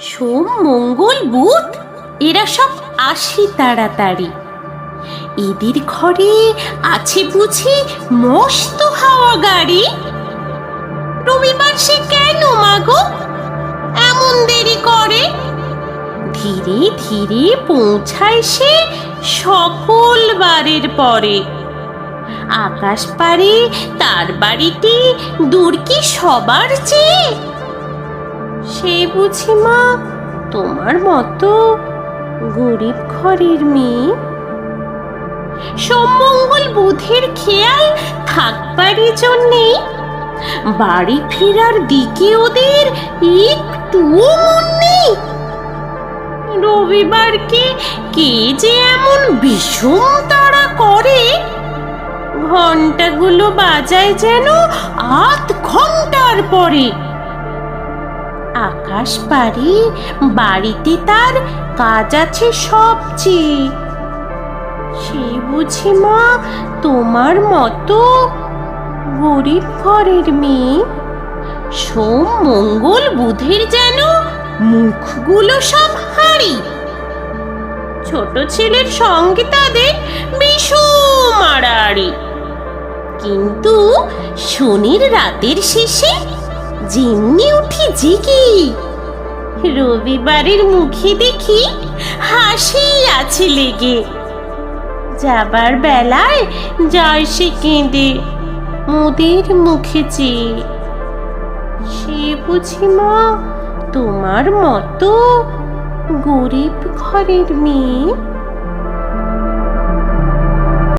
সোম মঙ্গল বুধ এরা সব আসি তাড়াতাড়ি। এদের ঘরে আছে বুঝি মস্ত হাওয়া গাড়ি। রবিবার সে কেন মাগো এমন দেরি করে? ধীরে ধীরে পৌঁছায় সে সকল বারের পরে। আকাশ পারে তার বাড়িটি দূর কি সবার চেয়ে? সে বুঝি মা তোমার মতো গরিব ঘরের মেয়ে। সোম মঙ্গল বুধের খেয়াল থাকবারই জন্যে বাড়ি ফেরার দিকে ওদের একটুও মন নেই। রবিবারকে কে যে এমন বিষম তাড়া করে, ঘন্টাগুলো বাজায় যেন ৮ ঘন্টার পরে। আকাশ পারে বাড়িতে তার কাজ আছে সবচেয়ে। সে বুঝি মা তোমার মতো গরিব ঘরের মেয়ে। সোম মঙ্গল বুধের যেন মুখগুলো সব হাঁড়ি। ছোট ছেলের সঙ্গে তাদের বিষম আড়াআড়ি। কিন্তু শনির রাতের শেষে যেমনি উঠি জেগে, রবিবারের মুখে দেখি হাসি আছে লেগে। যাবার বেলায় যায় সে কেঁদে মোদের মুখে চেয়ে। সে বুঝি মা তোমার মতো গরিব ঘরের মেয়ে।